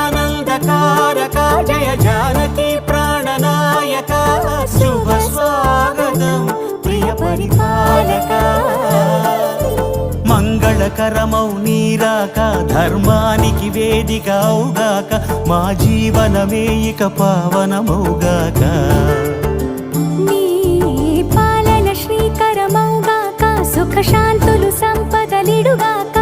జగదానందకారక జయ జానకి ప్రాణనాయక శుభ స్వాగతం ప్రియ పరిపాలక మంగళకరమౌ నీరాక ధర్మానికి వేదిక అవుగాక మా జీవనమే ఇక పావనమౌగాక నీ పాలన శ్రీకరమౌగాక సుఖ శాంతులు సంపదలిడుగాక